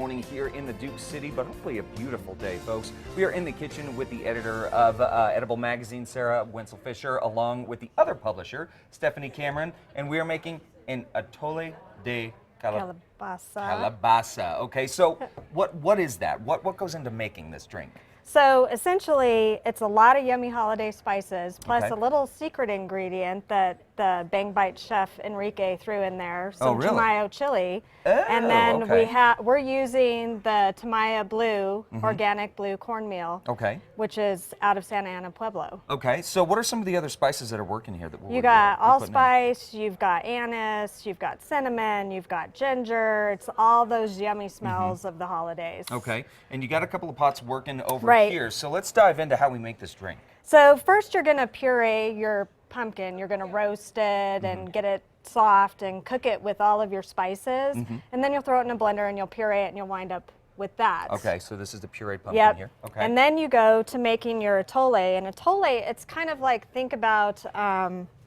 morning here in the Duke City, but hopefully a beautiful day, folks. We are in the kitchen with the editor of Edible Magazine, Sarah Wenzel-Fisher, along with the other publisher, Stephanie Cameron, and we are making an Atole de Calabaza. Okay, so what is that? What goes into making this drink? So essentially, it's a lot of yummy holiday spices, plus Okay. a little secret ingredient that the Bang Bite chef Enrique threw in there, some really? Tamayo chili. Oh, And then okay. we're using the Tamayo Blue, organic blue cornmeal, Okay. which is out of Santa Ana Pueblo. Okay, so what are some of the other spices that are working here that You got allspice, you've got anise, you've got cinnamon, you've got ginger. It's all those yummy smells of the holidays. Okay, and you got a couple of pots working over Right. here, so let's dive into how we make this drink. So first you're gonna puree your pumpkin. You're gonna roast it and get it soft and cook it with all of your spices. And then you'll throw it in a blender and you'll puree it and you'll wind up with that. Okay, so this is the pureed pumpkin Yep. here. Okay. And then you go to making your atole. And atole, it's kind of like, think about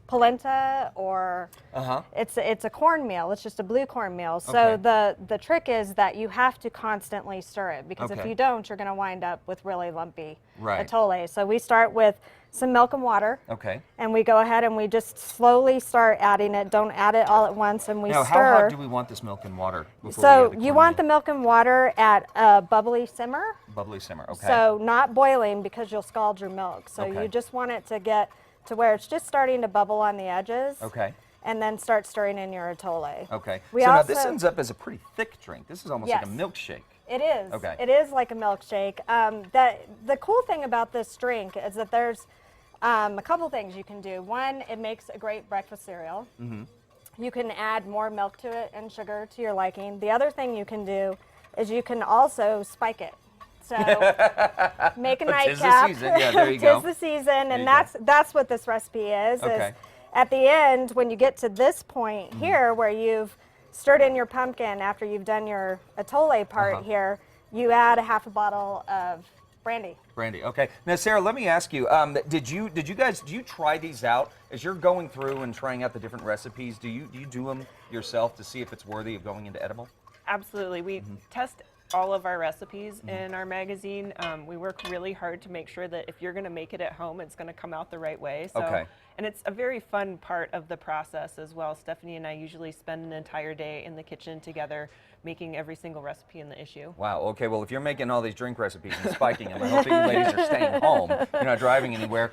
polenta or it's a cornmeal. It's just a blue cornmeal. So the trick is that you have to constantly stir it, because if you don't, you're going to wind up with really lumpy atole. So we start with some milk and water. Okay. And we go ahead and we just slowly start adding it. Don't add it all at once, and we Now, stir. how hot do we want this milk and water before we So add you want the milk and water at a bubbly simmer. bubbly simmer? Okay. So not boiling, because you'll scald your milk. So you just want it to get to where it's just starting to bubble on the edges. Okay. And then start stirring in your atole. Okay. We so now also, this ends up as a pretty thick drink. This is almost like a milkshake. It is. Okay. It is like a milkshake. The cool thing about this drink is that there's a couple things you can do. One, it makes a great breakfast cereal. You can add more milk to it and sugar to your liking. The other thing you can do is you can also spike it. So make a nightcap. Tis the season. Yeah, there you go. Tis the season, and that's what this recipe is. Okay. Is at the end, when you get to this point here, where you've stirred in your pumpkin after you've done your atole part here, you add a half a bottle of brandy. Brandy. Okay. Now, Sarah, let me ask you: Did you try these out as you're going through and trying out the different recipes? Do you do them yourself to see if it's worthy of going into edible? Absolutely. We test all of our recipes in our magazine. We work really hard to make sure that if you're going to make it at home, it's going to come out the right way. So, and it's a very fun part of the process as well. Stephanie and I usually spend an entire day in the kitchen together making every single recipe in the issue. Wow. Okay. Well, if you're making all these drink recipes and spiking them, I hope that you ladies are staying home. You're not driving anywhere.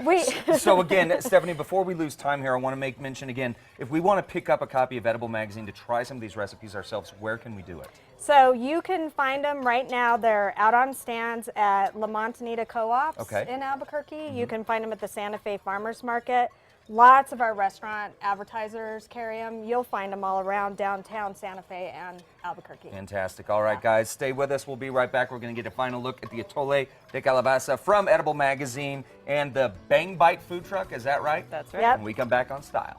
So again, Stephanie, before we lose time here, I want to make mention again, if we want to pick up a copy of Edible Magazine to try some of these recipes ourselves, where can we do it? So you can find them right now. They're out on stands at La Montanita Co-ops in Albuquerque. You can find them at the Santa Fe Farmers Market. Lots of our restaurant advertisers carry them. You'll find them all around downtown Santa Fe and Albuquerque. Fantastic. All right, guys, stay with us. We'll be right back. We're going to get a final look at the Atole de Calabaza from Edible Magazine and the Bang Bite food truck. Is that right? That's right. Yep. And we come back on Style.